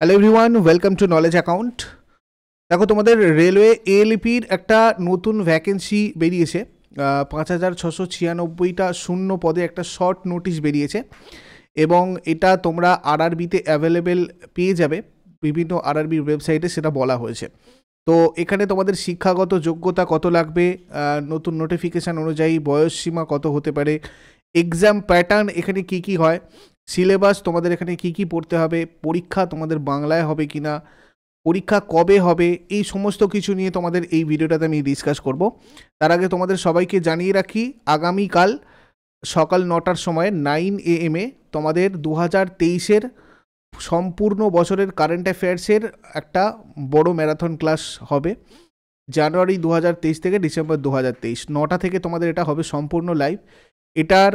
Hello everyone, welcome to knowledge account. দেখো, তোমাদের railway এএলপির একটা নতুন ভ্যাকেন্সি বেরিয়েছে। 5,696টা শূন্য পদে একটা শর্ট নোটিশ বেরিয়েছে এবং এটা তোমরা আরআরবিতে অ্যাভেলেবেল পেয়ে যাবে। বিভিন্ন আরআরবির ওয়েবসাইটে সেটা বলা হয়েছে। তো এখানে তোমাদের শিক্ষাগত যোগ্যতা কত লাগবে, নতুন নোটিফিকেশান অনুযায়ী বয়সসীমা কত হতে পারে, এক্সাম প্যাটার্ন এখানে কি কি হয়, সিলেবাস তোমাদের এখানে কি কি পড়তে হবে, পরীক্ষা তোমাদের বাংলায় হবে কি না, পরীক্ষা কবে হবে, এই সমস্ত কিছু নিয়ে তোমাদের এই ভিডিওটাতে আমি ডিসকাস করব। তার আগে তোমাদের সবাইকে জানিয়ে রাখি, আগামীকাল সকাল 9টার সময় 9 AM তোমাদের 2023-এর সম্পূর্ণ বছরের কারেন্ট অ্যাফেয়ার্সের একটা বড় ম্যারাথন ক্লাস হবে। জানুয়ারি 2023 থেকে ডিসেম্বর 2023 9টা থেকে তোমাদের এটা হবে সম্পূর্ণ লাইভ। এটার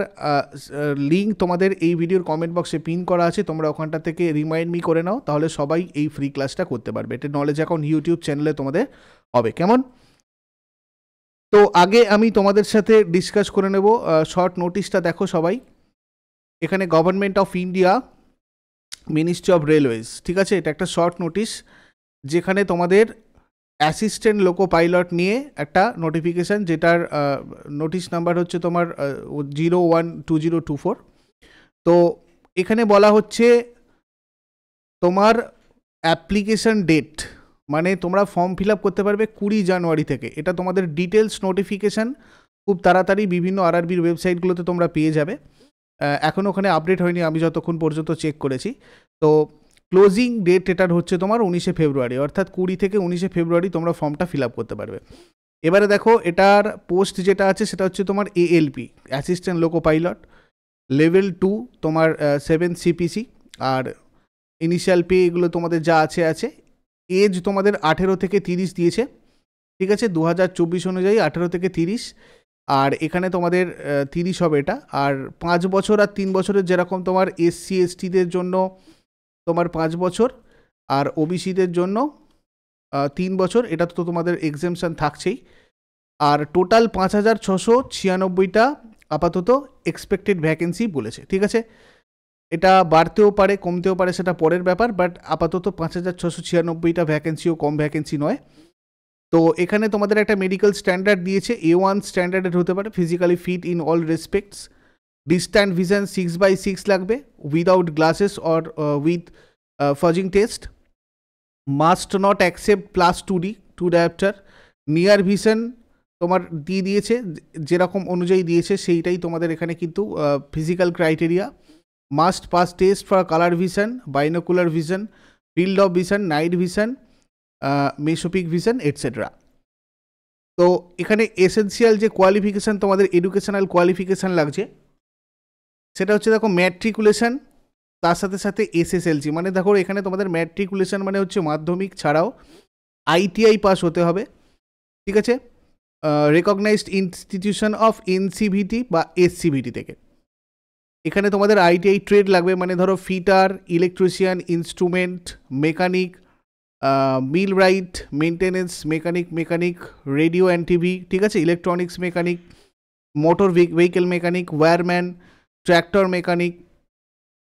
লিঙ্ক তোমাদের এই ভিডিওর কমেন্ট বক্সে পিন করা আছে, তোমরা ওখানটা থেকে রিমাইন্ড মি করে নাও, তাহলে সবাই এই ফ্রি ক্লাসটা করতে পারবে। এটা নলেজ অ্যাকাউন্ট ইউটিউব চ্যানেলে তোমাদের হবে। কেমন? তো আগে আমি তোমাদের সাথে ডিসকাস করে নেব শর্ট নোটিশটা। দেখো সবাই, এখানে government of India, ministry of railways, ঠিক আছে, এটা একটা শর্ট নোটিশ যেখানে তোমাদের অ্যাসিস্ট্যান্ট লোকো পাইলট নিয়ে একটা নোটিফিকেশান, যেটার নোটিশ নাম্বার হচ্ছে তোমার 012024। তো এখানে বলা হচ্ছে তোমার অ্যাপ্লিকেশান ডেট, মানে তোমরা ফর্ম ফিল আপ করতে পারবে 20 জানুয়ারি থেকে। এটা তোমাদের ডিটেলস নোটিফিকেশান খুব তাড়াতাড়ি বিভিন্ন আরআরবির ওয়েবসাইটগুলোতে তোমরা পেয়ে যাবে। এখন ওখানে আপডেট হয়নি, আমি যতক্ষণ পর্যন্ত চেক করেছি। তো ক্লোজিং ডেট এটার হচ্ছে তোমার 19শে ফেব্রুয়ারি, অর্থাৎ 20 থেকে 19শে ফেব্রুয়ারি তোমরা ফর্মটা ফিল আপ করতে পারবে। এবারে দেখো, এটার পোস্ট যেটা আছে সেটা হচ্ছে তোমার ALP, assistant loco pilot, level 2 তোমার 7 CPC। আর ইনিশিয়াল পে এগুলো তোমাদের যা আছে আছে। এজ তোমাদের 18 থেকে 30 দিয়েছে, ঠিক আছে, 2024 অনুযায়ী 18 থেকে 30। আর এখানে তোমাদের 30 হবে এটা। আর 5 বছর আর 3 বছরের, যেরকম তোমার SC STদের জন্য তোমার 5 বছর আর ওবিসিদের জন্য 3 বছর, এটা তো তোমাদের এক্সেমশন থাকছেই। আর টোটাল 5,696টা আপাতত এক্সপেক্টেড ভ্যাকেন্সি বলেছে, ঠিক আছে। এটা বাড়তেও পারে কমতেও পারে, সেটা পরের ব্যাপার, বাট আপাতত 5,696টা ভ্যাকেন্সিও কম ভ্যাকেন্সি নয়। তো এখানে তোমাদের একটা মেডিকেল স্ট্যান্ডার্ড দিয়েছে, A1 স্ট্যান্ডার্ডের হতে পারে, physically fit in all respects, distant vision 6/6 লাগবে, without glasses or with fogging test, must not accept +2D 2 dioptre, near vision তোমার দিয়ে দিয়েছে, যেরকম অনুযায়ী দিয়েছে সেইটাই তোমাদের এখানে কিন্তু physical criteria. Must pass test for colour vision, binocular vision, field of vision, night vision, mesopic vision etcetera. তো এখানে এসেন্সিয়াল যে কোয়ালিফিকেশান তোমাদের এডুকেশনাল কোয়ালিফিকেশান লাগছে সেটা হচ্ছে, দেখো, ম্যাট্রিকুলেশন, তার সাথে সাথে SSLC। মানে দেখো, এখানে তোমাদের ম্যাট্রিকুলেশন মানে হচ্ছে মাধ্যমিক ছাড়াও ITI পাস হতে হবে, ঠিক আছে, রেকগনাইজড ইনস্টিটিউশন অফ NCVT বা SCVT থেকে। এখানে তোমাদের ITI ট্রেড লাগবে, মানে ধরো fitter, electrician, instrument mechanic, millwright, maintenance mechanic, radio and TV, ঠিক আছে, electronics mechanic, motor vehicle mechanic, wireman, tractor mechanic,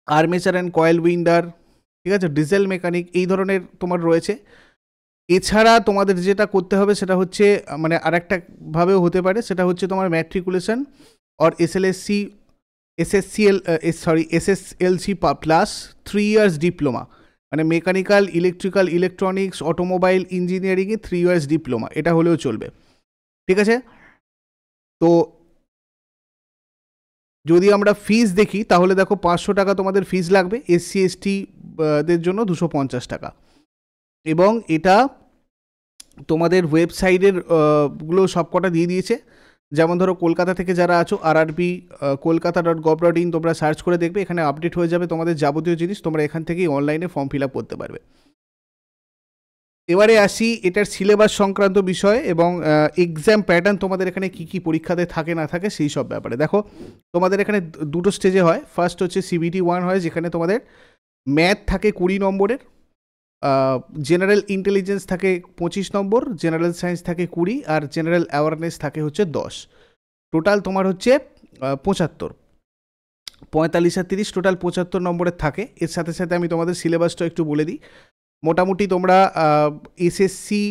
armature and coil winder, ঠিক আছে, ডিজেল মেকানিক, এই ধরনের তোমার রয়েছে। এছাড়া তোমাদের যেটা করতে হবে সেটা হচ্ছে, মানে আরেকটা ভাবেও হতে পারে, সেটা হচ্ছে তোমার matriculation or SSLC plus 3 years diploma, মানে মেকানিক্যাল, ইলেকট্রিক্যাল, ইলেকট্রনিক্স, অটোমোবাইল ইঞ্জিনিয়ারিংয়ে 3 ইয়ার্স ডিপ্লোমা, এটা হলেও চলবে, ঠিক আছে। তো যদি আমরা ফিস দেখি তাহলে দেখো, 500 টাকা তোমাদের ফিস লাগবে, SC ST দের জন্য 250 টাকা। এবং এটা তোমাদের ওয়েবসাইটের গুলো সবকটা দিয়ে দিয়েছে। যেমন ধরো, কলকাতা থেকে যারা আছো, RRB kolkata.gov.in তোমরা সার্চ করে দেখবে, এখানে আপডেট হয়ে যাবে তোমাদের যাবতীয় জিনিস, তোমরা এখান থেকেই অনলাইনে ফর্ম ফিল আপ করতে পারবে। এবারে আসি এটার সিলেবাস সংক্রান্ত বিষয় এবং এক্সাম প্যাটার্ন, তোমাদের এখানে কি কি পরীক্ষাতে থাকে না থাকে সেই সব ব্যাপারে। দেখো, তোমাদের এখানে দুটো স্টেজে হয়। ফার্স্ট হচ্ছে CBT 1 হয়, যেখানে তোমাদের ম্যাথ থাকে 20 নম্বরের, জেনারেল ইন্টেলিজেন্স থাকে 25 নম্বর, জেনারেল সায়েন্স থাকে 20, আর জেনারেল অ্যাওয়ারনেস থাকে হচ্ছে 10। টোটাল তোমার হচ্ছে 75। 45 আর 30 টোটাল 75 নম্বরের থাকে। এর সাথে সাথে আমি তোমাদের সিলেবাসটা একটু বলে দিই। মোটামুটি তোমরা এসএসসি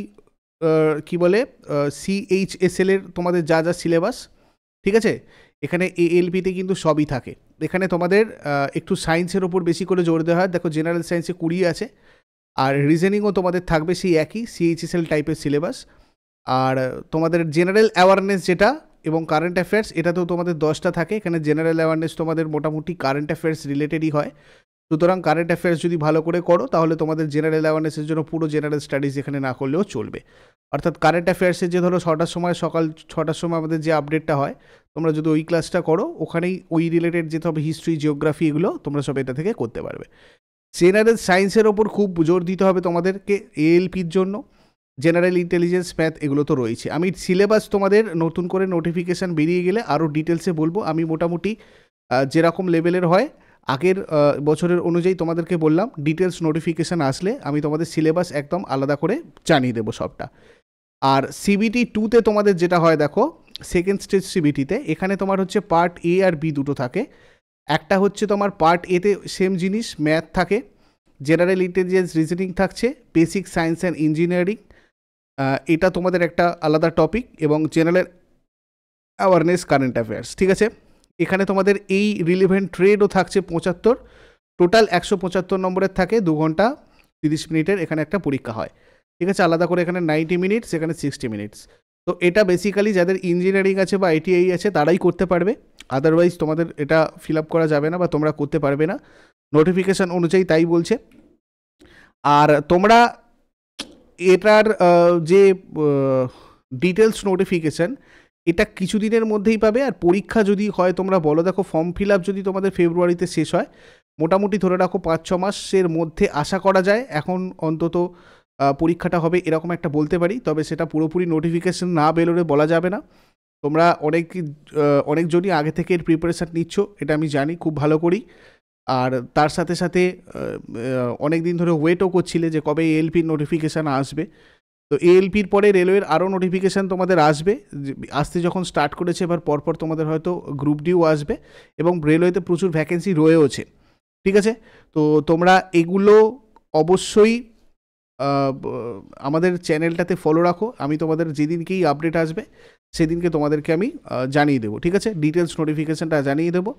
কি বলে CHSL এর তোমাদের যা যা সিলেবাস, ঠিক আছে, এখানে ALPতে কিন্তু সবই থাকে। এখানে তোমাদের একটু সায়েন্সের ওপর বেশি করে জোর দেওয়া হয়। দেখো জেনারেল সায়েন্সে 20 আছে, আর রিজনিংও তোমাদের থাকবে সেই একই CHSL টাইপের সিলেবাস। আর তোমাদের জেনারেল অ্যাওয়ারনেস যেটা এবং কারেন্ট অ্যাফেয়ার্স, এটাতেও তোমাদের 10টা থাকে। এখানে জেনারেল অ্যাওয়ারনেস তোমাদের মোটামুটি কারেন্ট অ্যাফেয়ার্স রিলেটেডই হয়। সুতরাং কারেন্ট অ্যাফেয়ার্স যদি ভালো করে করো তাহলে তোমাদের জেনারেল অ্যাওয়ারনেসের জন্য পুরো জেনারেল স্টাডিজ এখানে না করলেও চলবে। অর্থাৎ কারেন্ট অ্যাফেয়ার্সের যে ধরো 6টার সময়, সকাল 6টার সময় আমাদের যে আপডেটটা হয়, তোমরা যদি ওই ক্লাসটা করো ওখানেই ওই রিলেটেড যেতে হবে হিস্ট্রি, জিওগ্রাফি, এগুলো তোমরা সব এটা থেকে করতে পারবে। জেনারেল সায়েন্সের ওপর খুব জোর দিতে হবে তোমাদেরকে ALPর জন্য। জেনারেল ইন্টেলিজেন্স, ম্যাথ, এগুলো তো রয়েছে। আমি সিলেবাস তোমাদের নতুন করে নোটিফিকেশান বেরিয়ে গেলে আরও ডিটেলসে বলবো। আমি মোটামুটি যেরকম লেভেলের হয় আগের বছরের অনুযায়ী তোমাদেরকে বললাম, ডিটেলস নোটিফিকেশান আসলে আমি তোমাদের সিলেবাস একদম আলাদা করে জানিয়ে দেবো সবটা। আর CBT 2তে তোমাদের যেটা হয় দেখো, সেকেন্ড স্টেজ CBTতে এখানে তোমার হচ্ছে পার্ট A আর B দুটো থাকে। একটা হচ্ছে তোমার পার্ট Aতে সেম জিনিস, ম্যাথ থাকে, জেনারেল ইন্টেলিজেন্স, রিজনিং থাকছে, বেসিক সায়েন্স অ্যান্ড ইঞ্জিনিয়ারিং, এটা তোমাদের একটা আলাদা টপিক, এবং জেনারেল অ্যাওয়ারনেস, কারেন্ট অ্যাফেয়ার্স, ঠিক আছে। এখানে তোমাদের এই রিলেভেন্ট ট্রেডও থাকছে 75, টোটাল 175 নম্বরের থাকে। 2 ঘন্টা 30 মিনিটের এখানে একটা পরীক্ষা হয়, ঠিক আছে। আলাদা করে এখানে 90 মিনিটস, এখানে 60 মিনিটস। তো এটা বেসিক্যালি যাদের ইঞ্জিনিয়ারিং আছে বা ITI আছে তারাই করতে পারবে, আদারওয়াইজ তোমাদের এটা ফিল আপ করা যাবে না বা তোমরা করতে পারবে না, নোটিফিকেশান অনুযায়ী তাই বলছে। আর তোমরা এটার যে ডিটেলস নোটিফিকেশান, এটা কিছুদিনের মধ্যেই পাবে। আর পরীক্ষা যদি হয় তোমরা বলো, দেখো ফর্ম ফিল আপ যদি তোমাদের ফেব্রুয়ারিতে শেষ হয়, মোটামুটি ধরে রাখো 5-6 মাসের মধ্যে আশা করা যায় এখন অন্তত পরীক্ষাটা হবে, এরকম একটা বলতে পারি। তবে সেটা পুরোপুরি নোটিফিকেশান না বেরোলে বলা যাবে না। তোমরা অনেকজনই আগে থেকে এর প্রিপারেশান নিচ্ছ, এটা আমি জানি খুব ভালো করি। আর তার সাথে সাথে অনেক দিন ধরে ওয়েটও করছিলে যে কবে ALPর নোটিফিকেশান আসবে। তো ALPর পরে রেলওয়ের আরও নোটিফিকেশান তোমাদের আসবে, আসতে যখন স্টার্ট করেছে এবার পরপর তোমাদের হয়তো গ্রুপ ডিও আসবে, এবং রেলওয়েতে প্রচুর ভ্যাকেন্সি রয়েওছে, ঠিক আছে। তো তোমরা এগুলো অবশ্যই আমাদের চ্যানেলটাতে ফলো রাখো। আমি তোমাদের যেদিনকেই আপডেট আসবে সেদিনকে তোমাদেরকে আমি জানিয়ে দেবো, ঠিক আছে। ডিটেলস নোটিফিকেশানটা জানিয়ে দেবো।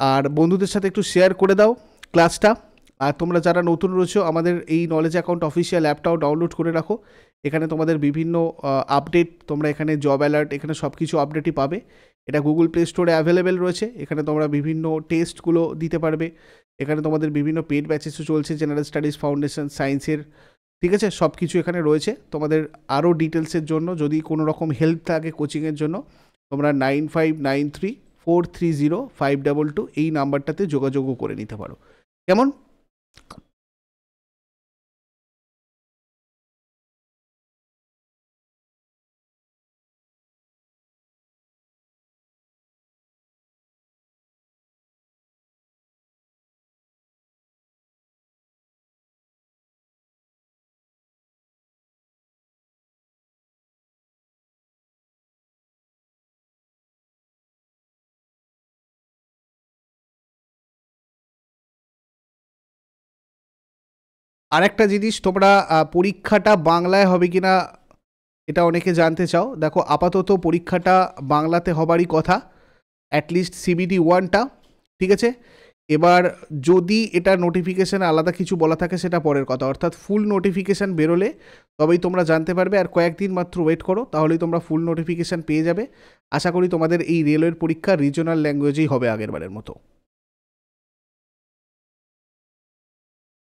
আর বন্ধুদের সাথে একটু শেয়ার করে দাও ক্লাসটা। আর তোমরা যারা নতুন রয়েছো, আমাদের এই নলেজ অ্যাকাউন্ট অফিসিয়াল অ্যাপটাও ডাউনলোড করে রাখো। এখানে তোমাদের বিভিন্ন আপডেট, তোমরা এখানে জব অ্যালার্ট, এখানে সব কিছু আপডেটই পাবে। এটা গুগল প্লে স্টোরে অ্যাভেলেবেল রয়েছে। এখানে তোমরা বিভিন্ন টেস্টগুলো দিতে পারবে। এখানে তোমাদের বিভিন্ন পেড ব্যাচেসও চলছে, জেনারেল স্টাডিজ, ফাউন্ডেশন, সায়েন্সের, ঠিক আছে, সব কিছু এখানে রয়েছে। তোমাদের আরও ডিটেলসের জন্য যদি কোনো রকম হেল্প থাকে কোচিংয়ের জন্য, তোমরা 9593430522 এই নাম্বারটাতে যোগাযোগও করে নিতে পারো। কেমন? আরেকটা জিনিস, তোমরা পরীক্ষাটা বাংলায় হবে কিনা এটা অনেকে জানতে চাও। দেখো আপাতত পরীক্ষাটা বাংলাতে হবারই কথা, অ্যাটলিস্ট CBT 1টা, ঠিক আছে। এবার যদি এটা নোটিফিকেশানে আলাদা কিছু বলা থাকে সেটা পরের কথা, অর্থাৎ ফুল নোটিফিকেশান বেরোলে তবেই তোমরা জানতে পারবে। আর কয়েকদিন মাত্র ওয়েট করো, তাহলেই তোমরা ফুল নোটিফিকেশান পেয়ে যাবে। আশা করি তোমাদের এই রেলওয়ের পরীক্ষা রিজনাল ল্যাঙ্গুয়েজেই হবে আগেরবারের মতো।